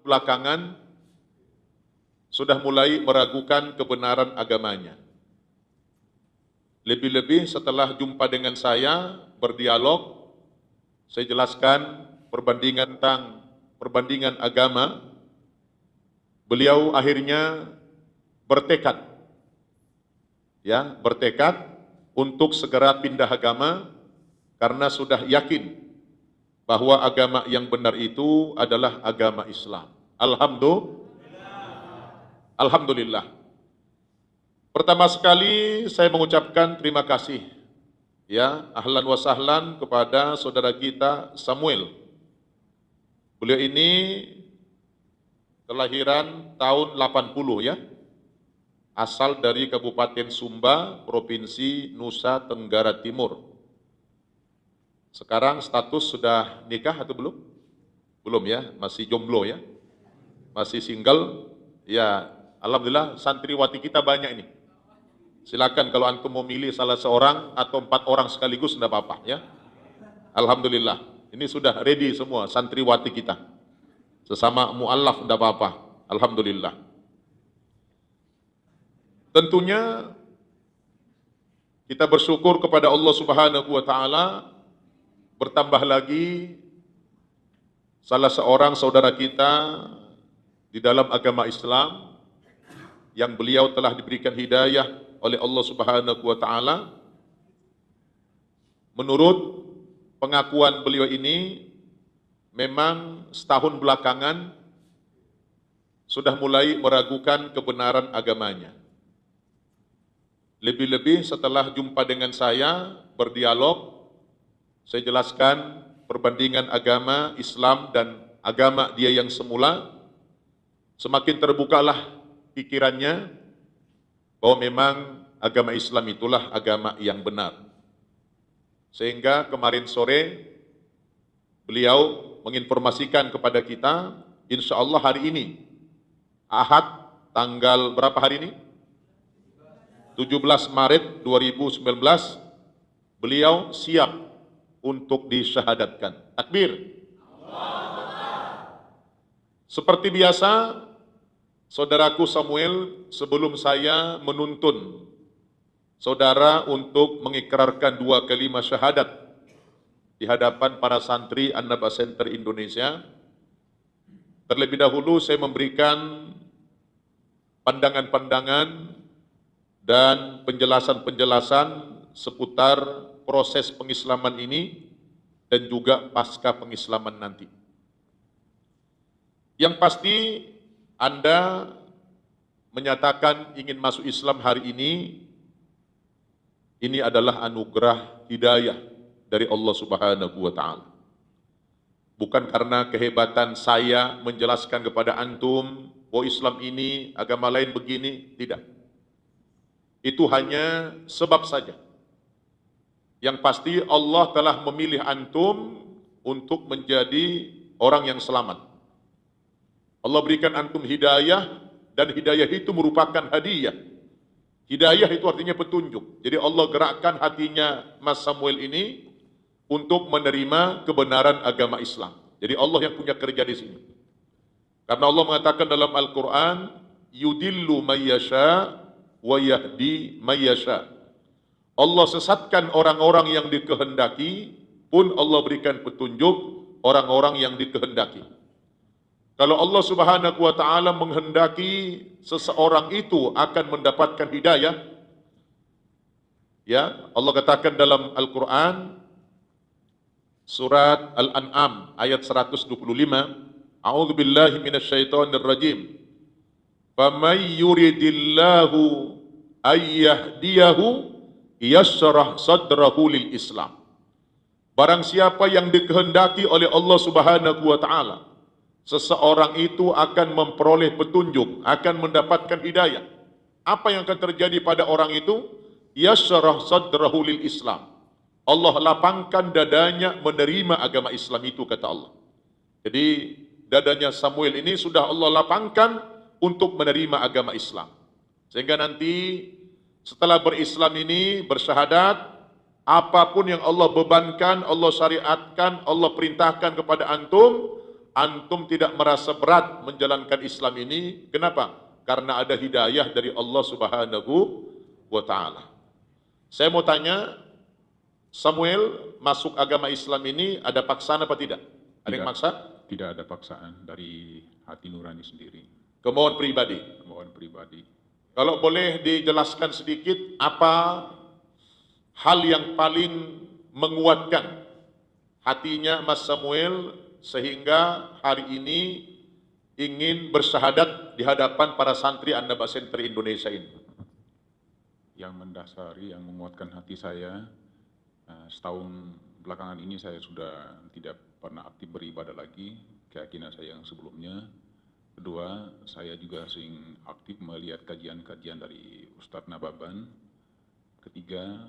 belakangan sudah mulai meragukan kebenaran agamanya. Lebih-lebih setelah jumpa dengan saya, berdialog, saya jelaskan perbandingan agama, beliau akhirnya bertekad untuk segera pindah agama karena sudah yakin bahwa agama yang benar itu adalah agama Islam. Alhamdulillah. Pertama sekali saya mengucapkan terima kasih ahlan wa sahlan kepada saudara kita Samuel. Beliau ini kelahiran tahun 80 asal dari Kabupaten Sumba, Provinsi Nusa Tenggara Timur. Sekarang status sudah nikah atau belum? Belum ya, masih jomblo ya. Masih single. Ya, alhamdulillah santriwati kita banyak ini. Silakan kalau antum mau milih salah seorang atau 4 orang sekaligus enggak apa-apa ya. Alhamdulillah. Ini sudah ready semua santriwati kita. Sesama mu'allaf enggak apa-apa. Alhamdulillah. Tentunya kita bersyukur kepada Allah Subhanahu wa taala, bertambah lagi salah seorang saudara kita di dalam agama Islam yang beliau telah diberikan hidayah oleh Allah Subhanahu wa taala. Menurut pengakuan beliau ini, memang setahun belakangan sudah mulai meragukan kebenaran agamanya. Lebih-lebih setelah jumpa dengan saya, berdialog, saya jelaskan perbandingan agama Islam dan agama dia yang semula, semakin terbukalah pikirannya bahwa memang agama Islam itulah agama yang benar. Sehingga kemarin sore beliau menginformasikan kepada kita, insya Allah hari ini, Ahad, tanggal berapa hari ini? 17 Maret 2019, beliau siap untuk disyahadatkan. Takbir. Seperti biasa, saudaraku Samuel, sebelum saya menuntun saudara untuk mengikrarkan 2 kalimat syahadat di hadapan para santri An-Naba Center Indonesia, terlebih dahulu saya memberikan pandangan-pandangan dan penjelasan-penjelasan seputar proses pengislaman ini dan juga pasca pengislaman nanti. Yang pasti Anda menyatakan ingin masuk Islam hari ini adalah anugerah hidayah dari Allah Subhanahu wa taala. Bukan karena kehebatan saya menjelaskan kepada antum bahwa Islam ini, agama lain begini, tidak. Itu hanya sebab saja. Yang pasti Allah telah memilih antum untuk menjadi orang yang selamat. Allah berikan antum hidayah, dan hidayah itu merupakan hadiah. Hidayah itu artinya petunjuk. Jadi Allah gerakkan hatinya Mas Samuel ini untuk menerima kebenaran agama Islam. Jadi Allah yang punya kerja di sini. Karena Allah mengatakan dalam Al-Quran, yudillu may yasha wa yahdi may yasha. Allah sesatkan orang-orang yang dikehendaki, pun Allah berikan petunjuk orang-orang yang dikehendaki. Kalau Allah Subhanahu wa taala menghendaki seseorang itu akan mendapatkan hidayah, ya, Allah katakan dalam Al-Qur'an surat Al-An'am ayat 125, A'udzubillahi minasyaitonir rajim. Faman yuridillahu ayyahdiyahu yashrah sadrahu lil Islam. Barang siapa yang dikehendaki oleh Allah Subhanahu wa taala, seseorang itu akan memperoleh petunjuk, akan mendapatkan hidayah. Apa yang akan terjadi pada orang itu? Yashrah sadrahu lil Islam. Allah lapangkan dadanya menerima agama Islam itu, kata Allah. Jadi dadanya Samuel ini sudah Allah lapangkan untuk menerima agama Islam. Sehingga nanti setelah berislam ini, bersyahadat, apapun yang Allah bebankan, Allah syariatkan, Allah perintahkan kepada antum antum tidak merasa berat menjalankan Islam ini. Kenapa? Karena ada hidayah dari Allah Subhanahu wa Ta'ala. Saya mau tanya, Samuel masuk agama Islam ini ada paksaan apa tidak? Ada yang maksa? Tidak ada paksaan, dari hati nurani sendiri. Kemauan pribadi. Kemauan pribadi. Kalau boleh dijelaskan sedikit, apa hal yang paling menguatkan hatinya Mas Samuel sehingga hari ini ingin bersyahadat di hadapan para santri An-Naba Center Indonesia ini? Yang mendasari, yang menguatkan hati saya, setahun belakangan ini saya sudah tidak pernah aktif beribadah lagi, keyakinan saya yang sebelumnya. Kedua, saya juga sering aktif melihat kajian-kajian dari Ustadz Nababan. Ketiga,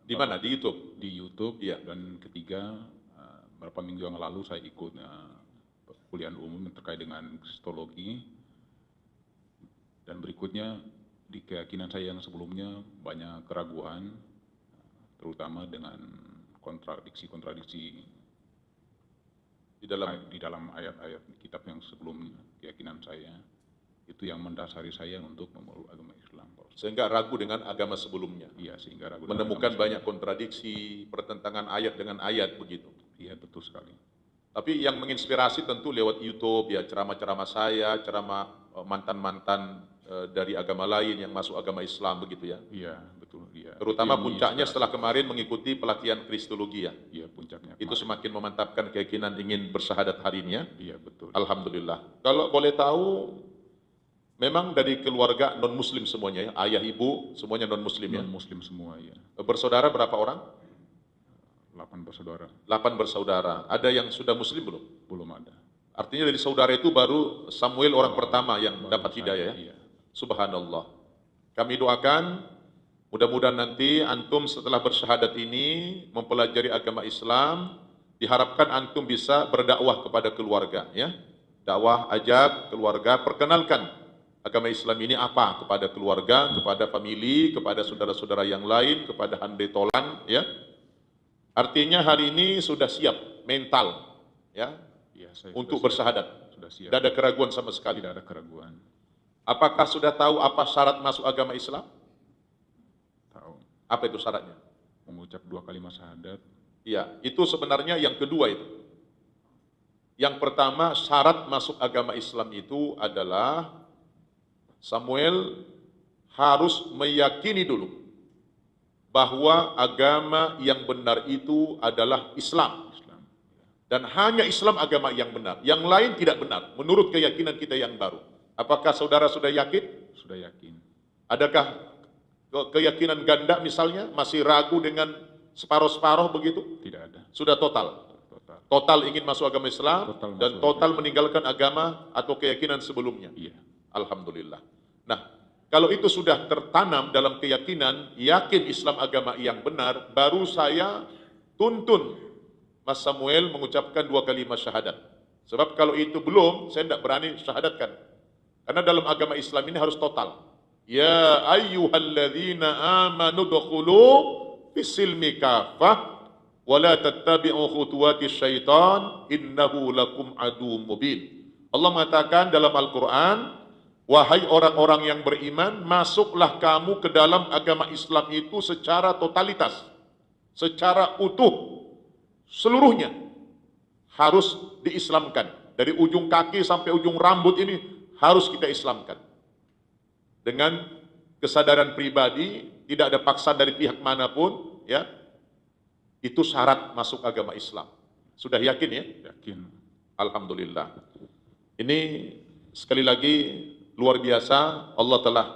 di mana? Di YouTube? Di YouTube, ya. Dan ketiga, beberapa minggu yang lalu saya ikut kuliah umum terkait dengan kristologi. Dan berikutnya, di keyakinan saya yang sebelumnya banyak keraguan, terutama dengan kontradiksi-kontradiksi di dalam ayat-ayat kitab yang sebelumnya. Keyakinan saya itu yang mendasari saya untuk memeluk agama Islam. Sehingga ragu dengan agama sebelumnya. Iya, sehingga ragu. Menemukan banyak kontradiksi, pertentangan ayat dengan ayat begitu. Iya, betul sekali. Tapi yang menginspirasi tentu lewat YouTube, ya, ceramah-ceramah saya, ceramah mantan-mantan dari agama lain yang masuk agama Islam begitu ya. Iya, betul. Iya. Terutama puncaknya setelah kemarin mengikuti pelatihan kristologi ya. Iya, puncaknya. Itu semakin memantapkan keyakinan ingin bersyahadat hari ini ya. Iya, betul. Alhamdulillah. Kalau boleh tahu, memang dari keluarga non-muslim semuanya ya, ayah ibu semuanya non-muslim ya. Non-muslim semua ya. Bersaudara berapa orang? 8 bersaudara. 8 bersaudara. Ada yang sudah muslim belum? Belum ada. Artinya dari saudara itu baru Samuel orang pertama yang dapat hidayah ya. Iya. Subhanallah. Kami doakan mudah-mudahan nanti antum setelah bersyahadat ini mempelajari agama Islam, diharapkan antum bisa berdakwah kepada keluarga ya. Dakwah, ajak keluarga, perkenalkan agama Islam ini apa kepada keluarga, kepada famili, kepada saudara-saudara yang lain, kepada handai tolan ya. Artinya hari ini sudah siap mental ya, untuk bersyahadat. Sudah siap. Tidak ada keraguan sama sekali. Tidak ada keraguan. Apakah sudah tahu apa syarat masuk agama Islam? Tahu. Apa itu syaratnya? Mengucap 2 kalimat syahadat. Iya, itu sebenarnya yang kedua itu. Yang pertama, syarat masuk agama Islam itu adalah Samuel harus meyakini dulu bahwa agama yang benar itu adalah Islam. Dan hanya Islam agama yang benar. Yang lain tidak benar, menurut keyakinan kita yang baru. Apakah saudara sudah yakin? Sudah yakin. Adakah keyakinan ganda misalnya, masih ragu dengan separuh-separuh begitu? Tidak ada. Sudah total? Total ingin masuk agama Islam, dan total meninggalkan agama atau keyakinan sebelumnya? Iya. Alhamdulillah. Nah, kalau itu sudah tertanam dalam keyakinan, yakin Islam agama yang benar, baru saya tuntun Mas Samuel mengucapkan 2 kalimat syahadat. Sebab kalau itu belum, saya tidak berani syahadatkan. Karena dalam agama Islam ini harus total. Ya ayyuhalladzina amanu dukhulu fis-silmi kafah wa la tattabi'u khutuwatis syaitan innahu lakum aduwwum mubin. Allah mengatakan dalam Al-Qur'an, wahai orang-orang yang beriman, masuklah kamu ke dalam agama Islam itu secara totalitas, secara utuh, seluruhnya harus diislamkan. Dari ujung kaki sampai ujung rambut ini harus kita islamkan. Dengan kesadaran pribadi, tidak ada paksaan dari pihak manapun, ya. Itu syarat masuk agama Islam. Sudah yakin ya? Yakin. Alhamdulillah. Ini sekali lagi luar biasa, Allah telah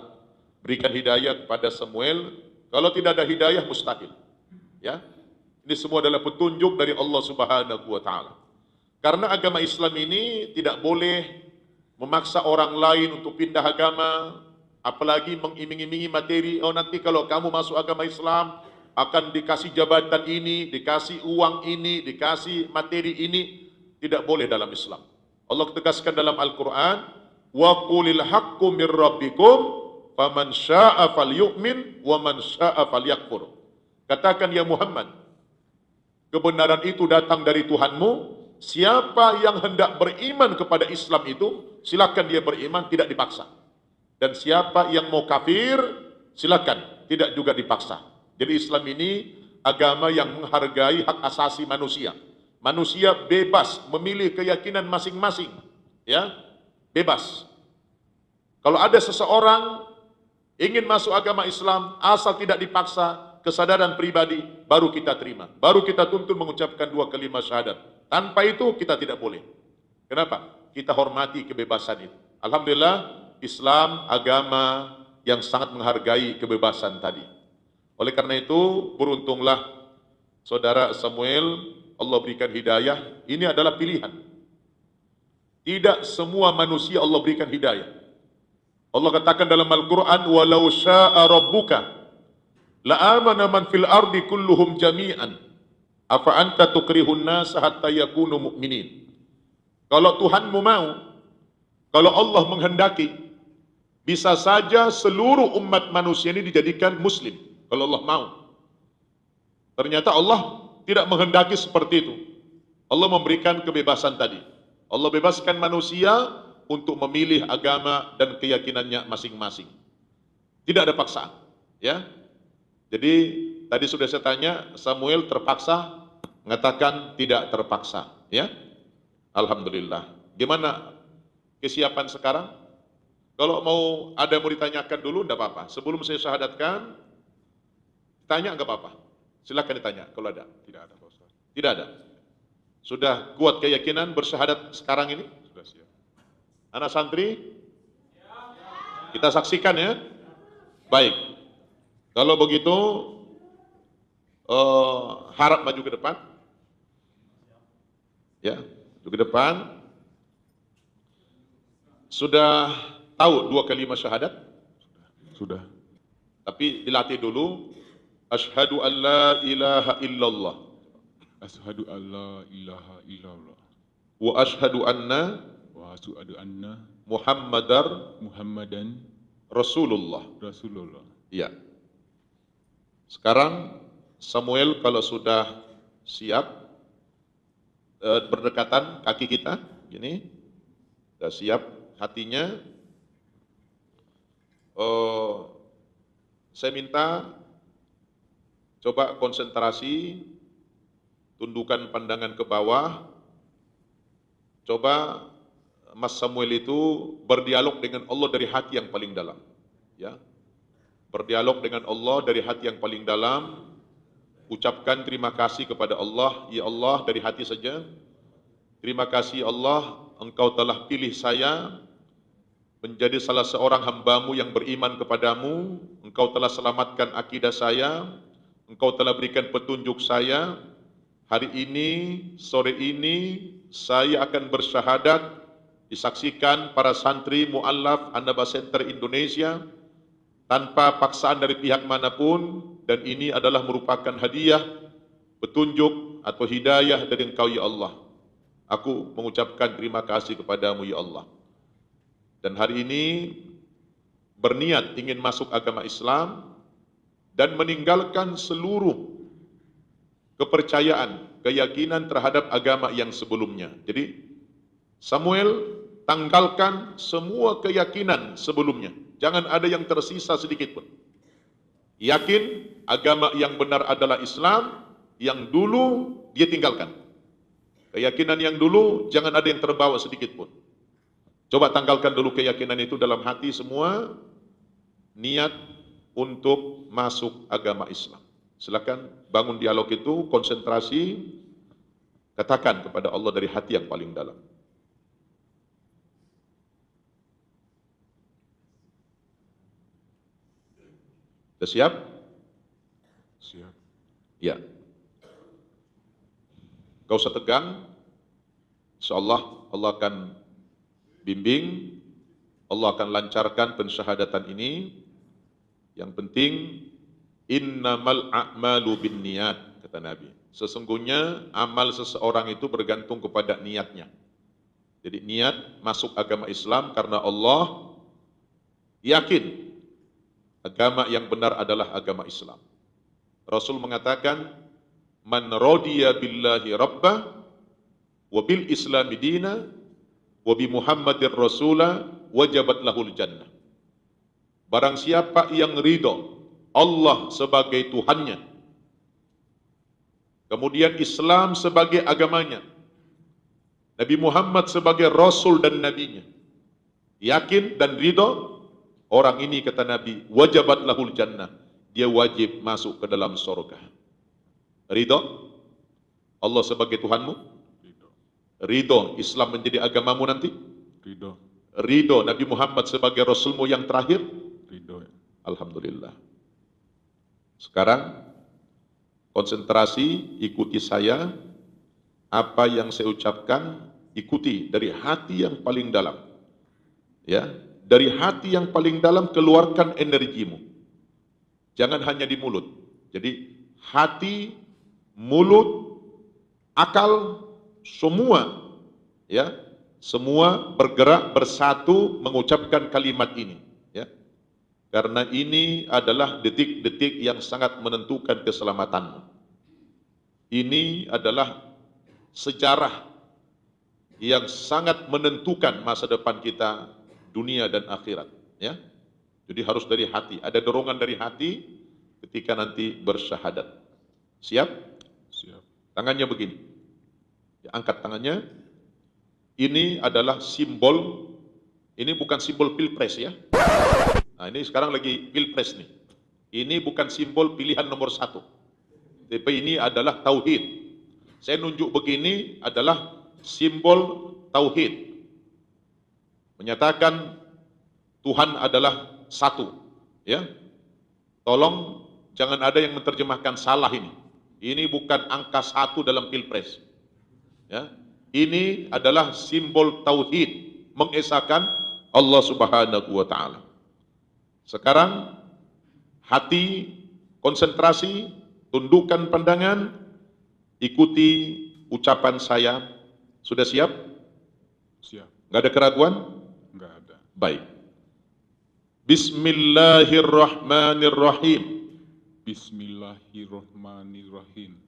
berikan hidayah kepada Samuel. Kalau tidak ada hidayah mustahil. Ya. Ini semua adalah petunjuk dari Allah Subhanahu wa Ta'ala. Karena agama Islam ini tidak boleh memaksa orang lain untuk pindah agama, apalagi mengiming-imingi materi, oh nanti kalau kamu masuk agama Islam akan dikasih jabatan ini, dikasih uang ini, dikasih materi ini. Tidak boleh dalam Islam. Allah tegaskan dalam Al-Quran, wa qulil haqqu mir rabbikum faman syaa'a falyu'min wa man syaa'a falyakfur. Katakan ya Muhammad, kebenaran itu datang dari Tuhanmu, siapa yang hendak beriman kepada Islam itu, silakan dia beriman, tidak dipaksa. Dan siapa yang mau kafir, silakan, tidak juga dipaksa. Jadi Islam ini agama yang menghargai hak asasi manusia. Manusia bebas memilih keyakinan masing-masing, ya, bebas. Kalau ada seseorang ingin masuk agama Islam, asal tidak dipaksa, kesadaran pribadi, baru kita terima. Baru kita tuntut mengucapkan 2 kalimat syahadat. Tanpa itu kita tidak boleh. Kenapa? Kita hormati kebebasan itu. Alhamdulillah, Islam agama yang sangat menghargai kebebasan tadi. Oleh karena itu, beruntunglah saudara Samuel, Allah berikan hidayah. Ini adalah pilihan. Tidak semua manusia Allah berikan hidayah. Allah katakan dalam Al-Quran, walau sya'a rabbuka la'amana man fil ardi kulluhum jami'an afa anta tukrihun nasa hatta yakunu mu'minin. Kalau Tuhanmu mau, kalau Allah menghendaki, bisa saja seluruh umat manusia ini dijadikan muslim. Kalau Allah mau. Ternyata Allah tidak menghendaki seperti itu. Allah memberikan kebebasan tadi. Allah bebaskan manusia untuk memilih agama dan keyakinannya masing-masing. Tidak ada paksaan, ya. Jadi tadi sudah saya tanya, Samuel terpaksa, mengatakan tidak terpaksa, ya. Alhamdulillah. Gimana kesiapan sekarang? Kalau ada mau ditanyakan dulu, tidak apa-apa. Sebelum saya syahadatkan, tanya nggak apa-apa. Silakan ditanya kalau ada. Tidak ada, Pak Ustaz. Tidak ada. Sudah kuat keyakinan bersyahadat sekarang ini? Sudah siap. Anak santri? Kita saksikan ya. Baik. Kalau begitu, harap maju ke depan. Ya, maju ke depan. Sudah tahu 2 kalimat syahadat? Sudah. Tapi dilatih dulu. Asyhadu an la ilaha illallah. Asyhadu an la ilaha illallah. Wa asyhadu anna Wa asyhadu anna Muhammadan Rasulullah. Rasulullah. Iya. Sekarang Samuel kalau sudah siap, berdekatan kaki kita, gini, sudah siap hatinya. Saya minta coba konsentrasi, tundukkan pandangan ke bawah. Coba Mas Samuel itu berdialog dengan Allah dari hati yang paling dalam, ya. Berdialog dengan Allah dari hati yang paling dalam. Ucapkan terima kasih kepada Allah, ya Allah, dari hati saja. Terima kasih Allah, Engkau telah pilih saya menjadi salah seorang hambamu yang beriman kepadamu. Engkau telah selamatkan akidah saya. Engkau telah berikan petunjuk saya. Hari ini, sore ini, saya akan bersyahadat, disaksikan para santri mu'allaf An-Naba Center Indonesia, tanpa paksaan dari pihak manapun, dan ini adalah merupakan hadiah, petunjuk atau hidayah dari Engkau ya Allah. Aku mengucapkan terima kasih kepadamu ya Allah. Dan hari ini berniat ingin masuk agama Islam dan meninggalkan seluruh kepercayaan, keyakinan terhadap agama yang sebelumnya. Jadi Samuel tanggalkan semua keyakinan sebelumnya. Jangan ada yang tersisa sedikit pun. Yakin agama yang benar adalah Islam, yang dulu dia tinggalkan. Keyakinan yang dulu jangan ada yang terbawa sedikit pun. Coba tanggalkan dulu keyakinan itu dalam hati semua, niat untuk masuk agama Islam. Silakan bangun dialog itu, konsentrasi, katakan kepada Allah dari hati yang paling dalam. Sudah siap? Siap. Ya. Gak usah tegang. InsyaAllah Allah akan bimbing, Allah akan lancarkan pensyahadatan ini. Yang penting, innamal a'malu bin niat, kata Nabi. Sesungguhnya amal seseorang itu bergantung kepada niatnya. Jadi niat masuk agama Islam karena Allah yakin agama yang benar adalah agama Islam. Rasul mengatakan, man radiya billahi rabbah wa bil islami dina wa bi Muhammadir rasula wajabat lahul jannah. Barang siapa yang ridho Allah sebagai Tuhannya, kemudian Islam sebagai agamanya, Nabi Muhammad sebagai Rasul dan Nabinya, yakin dan ridho, orang ini kata Nabi, wajabat lahul jannah, dia wajib masuk ke dalam surga. Ridho Allah sebagai Tuhanmu, ridho Islam menjadi agamamu nanti, ridho Nabi Muhammad sebagai Rasulmu yang terakhir, ridho. Alhamdulillah. Sekarang konsentrasi, ikuti saya. Apa yang saya ucapkan, ikuti dari hati yang paling dalam. Ya, dari hati yang paling dalam keluarkan energimu. Jangan hanya di mulut. Jadi hati, mulut, akal, semua, ya, semua bergerak bersatu mengucapkan kalimat ini. Ya, karena ini adalah detik-detik yang sangat menentukan keselamatanmu. Ini adalah sejarah yang sangat menentukan masa depan kita, dunia dan akhirat. Ya, jadi harus dari hati. Ada dorongan dari hati ketika nanti bersyahadat. Siap? Siap. Tangannya begini. Ya, angkat tangannya. Ini adalah simbol. Ini bukan simbol pilpres ya. Nah, ini sekarang lagi pilpres nih. Ini bukan simbol pilihan nomor 1. Tapi ini adalah tauhid. Saya nunjuk begini adalah simbol tauhid. Menyatakan Tuhan adalah satu. Ya, tolong jangan ada yang menerjemahkan salah ini. Ini bukan angka 1 dalam pilpres. Ya, ini adalah simbol tauhid, mengesahkan Allah Subhanahu wa taala. Sekarang hati konsentrasi, tundukkan pandangan, ikuti ucapan saya. Sudah siap? Siap. Nggak ada keraguan? Enggak ada. Baik. Bismillahirrahmanirrahim. Bismillahirrahmanirrahim.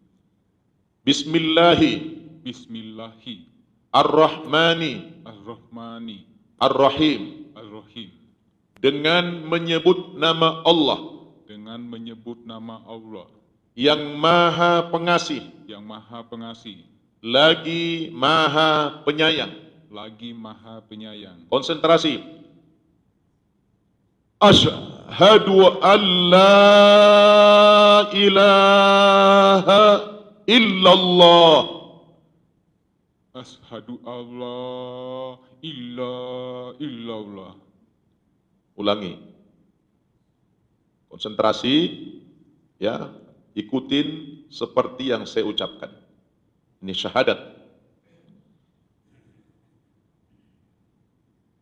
Bismillahi Bismillahi ar-Rahmani ar-Rahmani ar-Rahim. ar-Rahim. Dengan menyebut nama Allah Dengan menyebut nama Allah yang Maha Pengasih, yang Maha Pengasih, lagi Maha Penyayang. lagi Maha Penyayang. Konsentrasi. Asyhadu an la ilaha illallah. Asyhadu Allah ilaha illallah. Ulangi. Konsentrasi, ya, ikutin seperti yang saya ucapkan. Ini syahadat.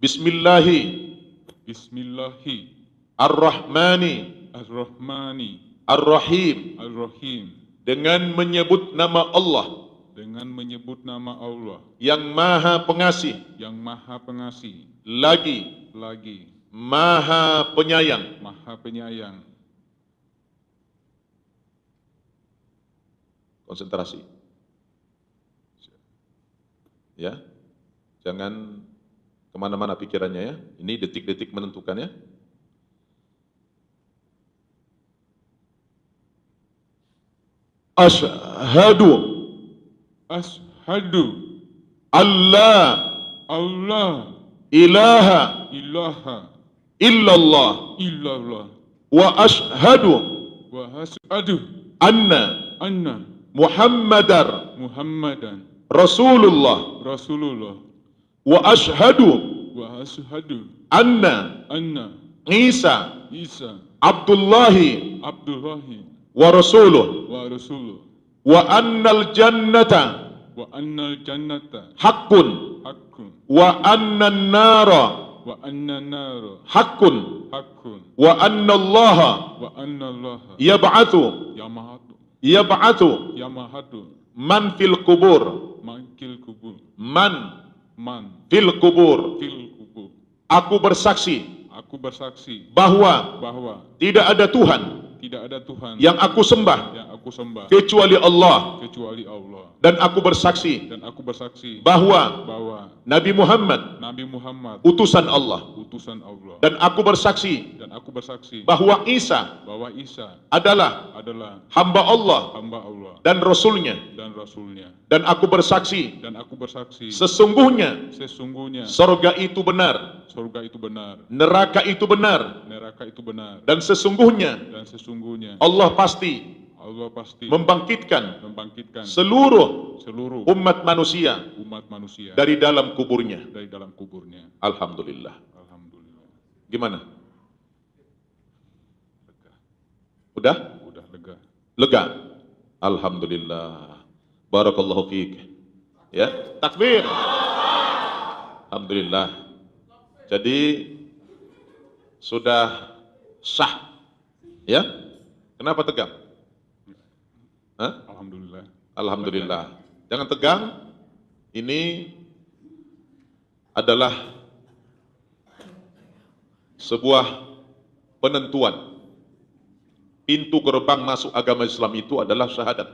Bismillahi Bismillahi ar-Rahmani ar-Rahmani ar-Rahim. ar-Rahim. Dengan menyebut nama Allah Dengan menyebut nama Allah yang Maha Pengasih, yang Maha Pengasih, lagi lagi Maha Penyayang. Maha Penyayang. Konsentrasi. Ya, jangan kemana-mana pikirannya ya. Ini detik-detik menentukan ya. Asyhadu Asyhadu alla Allah ilaha ilaha illallah illallah wa asyhadu wa asyhadu anna anna Muhammadar Muhammadan Rasulullah Rasulullah wa asyhadu wa asyhadu anna anna Isa Isa Abdullahi Abdullahi wa rasuluh wa Rasulullah wa annal jannata wa annal jannata haqqun haqqun wa annan nara wa anna nara haqqun haqqun wa anna allaha wa anna Allah yab'athu yamahatu man fil kubur mangkil kubur man man fil kubur. fil kubur. Aku bersaksi Aku bersaksi bahwa bahwa tidak ada Tuhan tidak ada Tuhan yang aku sembah yang aku aku sembah kecuali Allah, kecuali Allah, dan aku bersaksi dan aku bersaksi bahwa bahwa Nabi Muhammad Nabi Muhammad utusan Allah, utusan Allah, dan aku bersaksi dan aku bersaksi bahwa Isa bahwa Isa adalah adalah hamba Allah hamba Allah dan Rasulnya, dan Rasulnya, dan aku bersaksi dan aku bersaksi sesungguhnya sesungguhnya sorga itu benar, surga itu benar, neraka itu benar, neraka itu benar, dan sesungguhnya dan sesungguhnya Allah pasti Allah pasti membangkitkan membangkitkan seluruh seluruh umat manusia umat manusia dari dalam kuburnya. dari dalam kuburnya. Alhamdulillah. Alhamdulillah. Gimana? Lega. Udah? Udah lega. Lega? Alhamdulillah. Barakallahu fiik. Ya, takbir. Alhamdulillah. Jadi sudah sah. Ya? Kenapa tegang? Hah? Alhamdulillah. Alhamdulillah. Jangan tegang. Ini adalah sebuah penentuan. Pintu gerbang masuk agama Islam itu adalah syahadat.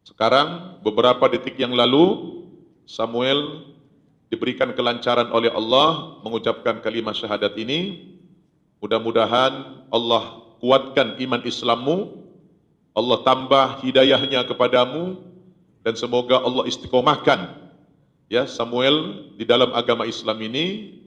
Sekarang beberapa detik yang lalu Samuel diberikan kelancaran oleh Allah mengucapkan kalimat syahadat ini. Mudah-mudahan Allah kuatkan iman Islammu, Allah tambah hidayahnya kepadamu, dan semoga Allah istiqomahkan ya Samuel di dalam agama Islam ini